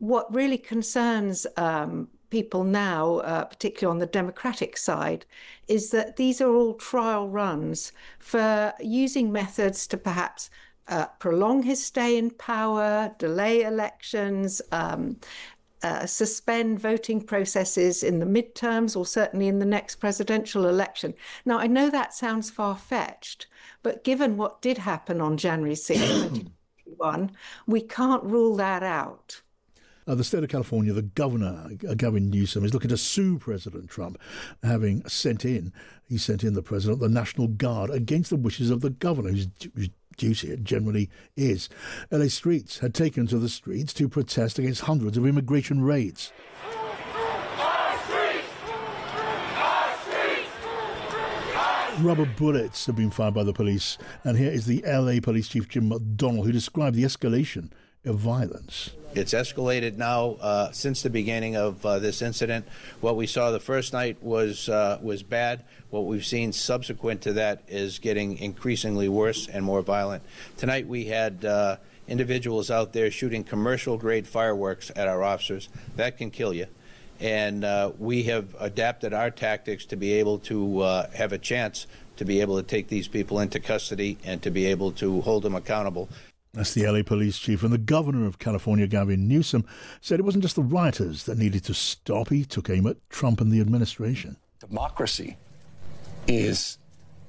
what really concerns people now, particularly on the Democratic side, is that these are all trial runs for using methods to perhaps prolong his stay in power, delay elections, suspend voting processes in the midterms or certainly in the next presidential election. Now, I know that sounds far-fetched, but given what did happen on January 6, 2021, we can't rule that out. The state of California, the governor, Gavin Newsom, is looking to sue President Trump, having sent in the president, the National Guard, against the wishes of the governor, whose duty it generally is. LA streets had taken to the streets to protest against hundreds of immigration raids. Rubber bullets have been fired by the police, and here is the LA Police Chief Jim McDonnell, who described the escalation of violence. It's escalated now since the beginning of this incident. What we saw the first night was bad. What we've seen subsequent to that is getting increasingly worse and more violent. Tonight we had individuals out there shooting commercial-grade fireworks at our officers. That can kill you. And we have adapted our tactics to be able to have a chance to be able to take these people into custody and to be able to hold them accountable. That's the LA Police Chief. And the governor of California, Gavin Newsom, said it wasn't just the rioters that needed to stop. He took aim at Trump and the administration. Democracy is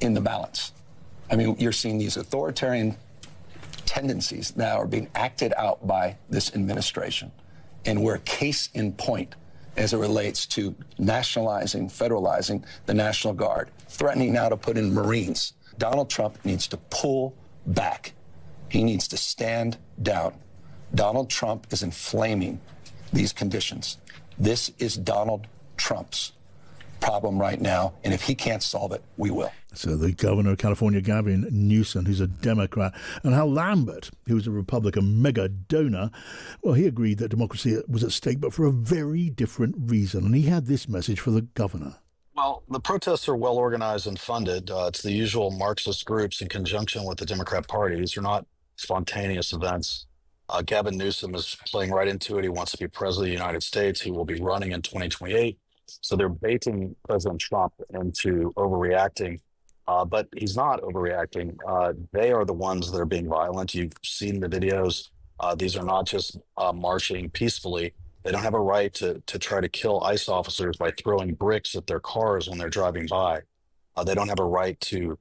in the balance. I mean, you're seeing these authoritarian tendencies that are being acted out by this administration. And we're a case in point as it relates to nationalizing, federalizing the National Guard, threatening now to put in Marines. Donald Trump needs to pull back. He needs to stand down. Donald Trump is inflaming these conditions. This is Donald Trump's problem right now, and if he can't solve it, we will. So the governor of California, Gavin Newsom, who's a Democrat, and Hal Lambert, who's a Republican mega donor, well, he agreed that democracy was at stake, but for a very different reason. And he had this message for the governor. Well, the protests are well organized and funded. It's the usual Marxist groups in conjunction with the Democrat Party. These are not spontaneous events. Gavin Newsom is playing right into it. He wants to be president of the United States. He will be running in 2028. So they're baiting President Trump into overreacting, but he's not overreacting. They are the ones that are being violent. You've seen the videos. These are not just marching peacefully. They don't have a right to try to kill ICE officers by throwing bricks at their cars when they're driving by. They don't have a right to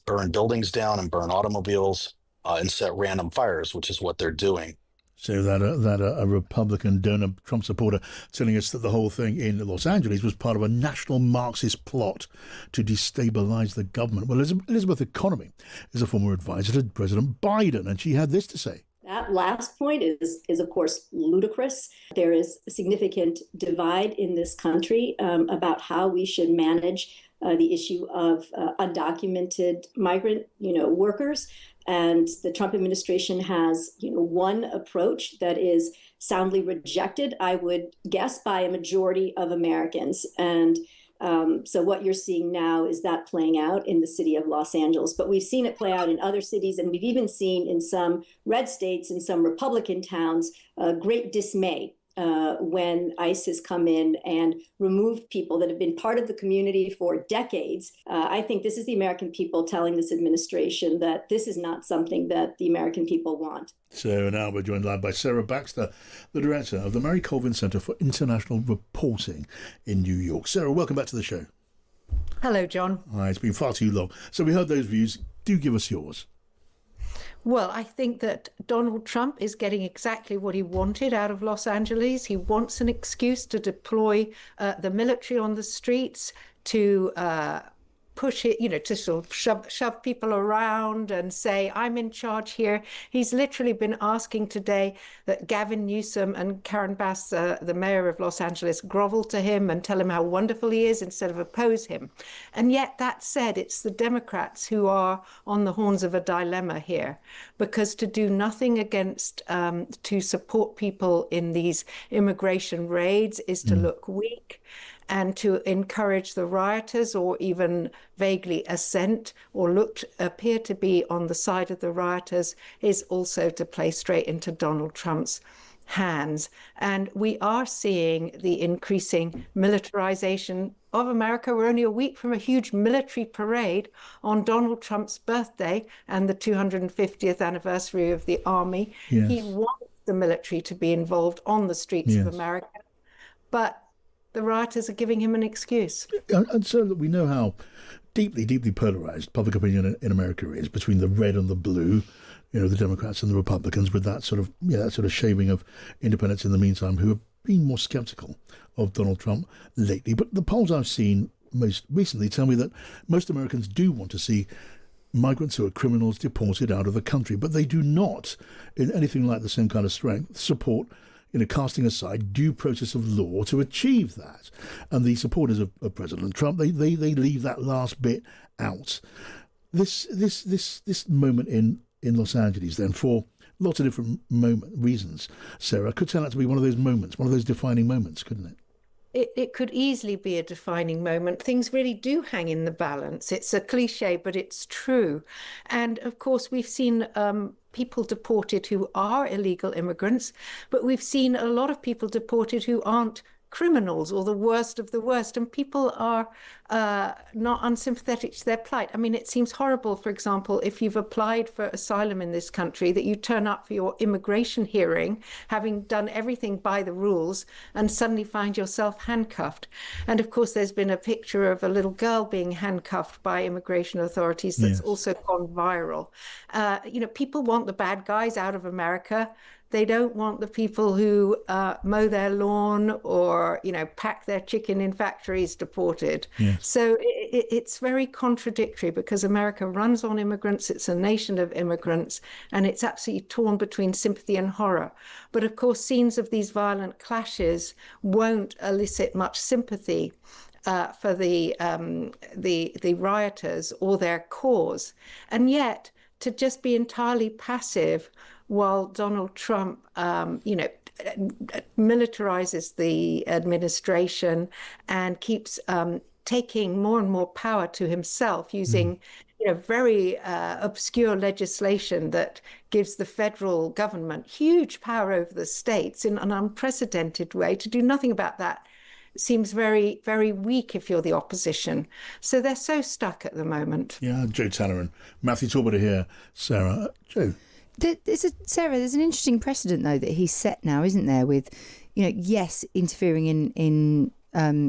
burn buildings down and burn automobiles and set random fires, which is what they're doing. So that a Republican donor, Trump supporter, telling us that the whole thing in Los Angeles was part of a national Marxist plot to destabilize the government. Well, Elizabeth Economy is a former advisor to President Biden, and she had this to say. That last point is of course ludicrous. There is a significant divide in this country about how we should manage the issue of undocumented migrant, workers. And the Trump administration has, one approach that is soundly rejected, I would guess, by a majority of Americans. And so what you're seeing now is that playing out in the city of Los Angeles. But we've seen it play out in other cities, and we've even seen in some red states, in some Republican towns, great dismay when ICE has come in and removed people that have been part of the community for decades. I think this is the American people telling this administration that this is not something that the American people want. So now we're joined live by Sarah Baxter, the director of the Marie Colvin Centre for International Reporting in New York. Sarah, welcome back to the show. Hello, John. Hi, it's been far too long. So we heard those views. Do give us yours. Well, I think that Donald Trump is getting exactly what he wanted out of Los Angeles. He wants an excuse to deploy the military on the streets, to push it, to sort of shove people around and say, I'm in charge here. He's literally been asking today that Gavin Newsom and Karen Bass, the mayor of Los Angeles, grovel to him and tell him how wonderful he is instead of oppose him. And yet, that said, it's the Democrats who are on the horns of a dilemma here, because to do nothing against, to support people in these immigration raids is to look weak. And to encourage the rioters, or even vaguely assent or appear to be on the side of the rioters, is also to play straight into Donald Trump's hands. And we are seeing the increasing militarization of America. We're only a week from a huge military parade on Donald Trump's birthday and the 250th anniversary of the Army. Yes. He wants the military to be involved on the streets of America, but the rioters are giving him an excuse. And so that we know how deeply, deeply polarized public opinion in America is between the red and the blue, the Democrats and the Republicans, with that sort of shaving of independents in the meantime, who have been more skeptical of Donald Trump lately. But the polls I've seen most recently tell me that most Americans do want to see migrants who are criminals deported out of the country, but they do not, in anything like the same kind of strength, support casting aside due process of law to achieve that. And the supporters of President Trump, they leave that last bit out. This moment in Los Angeles, then, for lots of different reasons, Sarah, could turn out to be one of those moments, one of those defining moments, couldn't it? It could easily be a defining moment. Things really do hang in the balance. It's a cliche, but it's true. And of course, we've seen people deported who are illegal immigrants, but we've seen a lot of people deported who aren't criminals or the worst of the worst. And people are not unsympathetic to their plight. I mean, it seems horrible, for example, if you've applied for asylum in this country, that you turn up for your immigration hearing, having done everything by the rules, and suddenly find yourself handcuffed. And of course, there's been a picture of a little girl being handcuffed by immigration authorities that's also gone viral. People want the bad guys out of America. They don't want the people who mow their lawn or, pack their chicken in factories deported. Yes. So it's very contradictory, because America runs on immigrants. It's a nation of immigrants, and it's absolutely torn between sympathy and horror. But of course, scenes of these violent clashes won't elicit much sympathy for the rioters or their cause. And yet, to just be entirely passive while Donald Trump, militarizes the administration and keeps taking more and more power to himself using, very obscure legislation that gives the federal government huge power over the states in an unprecedented way. To do nothing about that seems very, very weak if you're the opposition. So they're so stuck at the moment. Yeah, Joe Tanner and Matthew Talbot are here. Sarah, Joe. Sarah, there's an interesting precedent, though, that he's set now, isn't there? With, yes, interfering in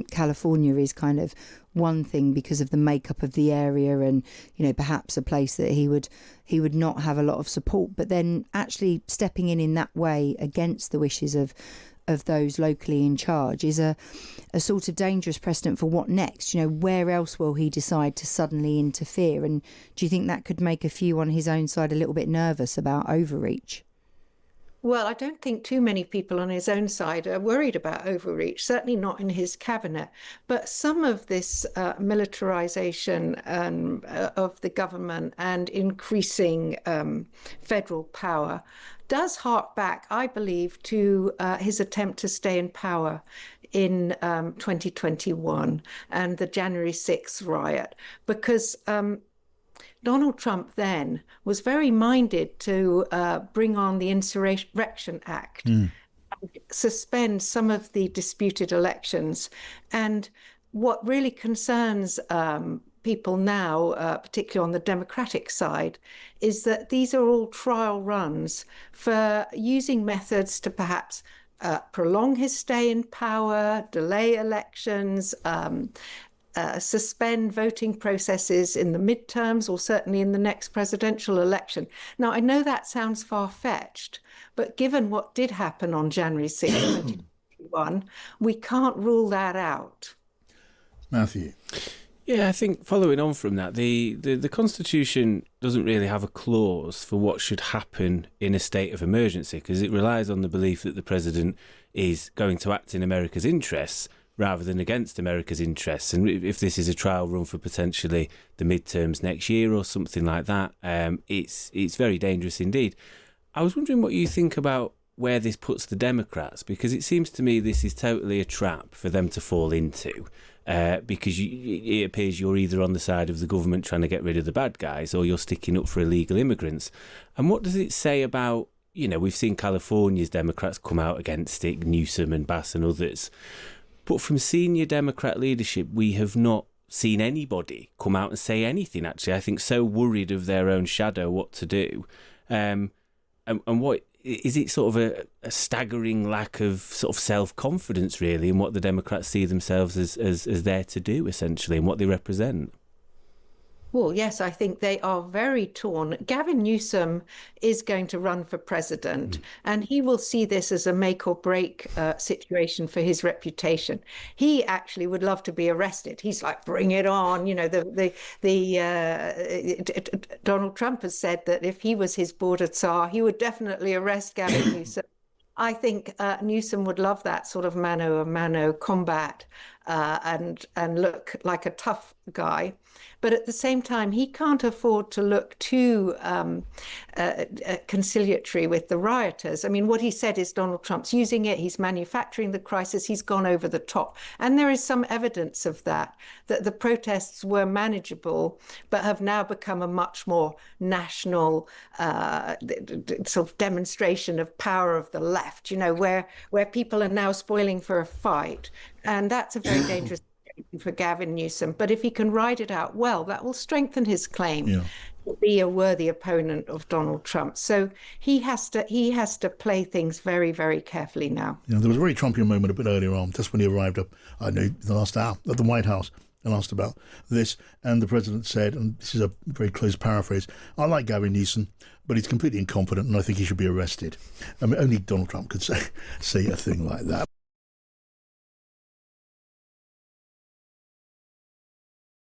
California is kind of one thing because of the makeup of the area, and perhaps a place that he would not have a lot of support. But then actually stepping in that way against the wishes of those locally in charge is a sort of dangerous precedent for what next. Where else will he decide to suddenly interfere? And do you think that could make a few on his own side a little bit nervous about overreach? Well, I don't think too many people on his own side are worried about overreach, certainly not in his cabinet. But some of this militarization of the government and increasing federal power does hark back, I believe, to his attempt to stay in power in 2021 and the January 6th riot, because Donald Trump then was very minded to bring on the Insurrection Act, suspend some of the disputed elections. And what really concerns people now, particularly on the Democratic side, is that these are all trial runs for using methods to perhaps prolong his stay in power, delay elections, suspend voting processes in the midterms, or certainly in the next presidential election. Now, I know that sounds far-fetched, but given what did happen on January 6, 2021, we can't rule that out. Matthew. Yeah, I think following on from that, the Constitution doesn't really have a clause for what should happen in a state of emergency, because it relies on the belief that the president is going to act in America's interests rather than against America's interests. And if this is a trial run for potentially the midterms next year or something like that, it's very dangerous indeed. I was wondering what you think about where this puts the Democrats, because it seems to me this is totally a trap for them to fall into. Because it appears you're either on the side of the government trying to get rid of the bad guys, or you're sticking up for illegal immigrants. And what does it say about we've seen California's Democrats come out against it, Newsom and Bass and others. But from senior Democrat leadership, we have not seen anybody come out and say anything, actually. I think so worried of their own shadow what to do. And what is it, sort of a staggering lack of sort of self-confidence, really, in what the Democrats see themselves as there to do, essentially, and what they represent? Well, yes, I think they are very torn. Gavin Newsom is going to run for president, and he will see this as a make or break situation for his reputation. He actually would love to be arrested. He's like, bring it on. Donald Trump has said that if he was his border czar, he would definitely arrest Gavin Newsom. I think Newsom would love that sort of mano a mano combat and look like a tough guy. But at the same time, he can't afford to look too conciliatory with the rioters. I mean, what he said is Donald Trump's using it. He's manufacturing the crisis. He's gone over the top. And there is some evidence of that the protests were manageable, but have now become a much more national sort of demonstration of power of the left, where people are now spoiling for a fight. And that's a very dangerous for Gavin Newsom, but if he can ride it out well, that will strengthen his claim to be a worthy opponent of Donald Trump. So he has to play things very, very carefully now. There was a very Trumpian moment a bit earlier on, just when he arrived up, the last hour at the White House, and asked about this, and the president said, and this is a very close paraphrase, I like Gavin Newsom, but he's completely incompetent, and I think he should be arrested. I mean, only Donald Trump could say a thing like that.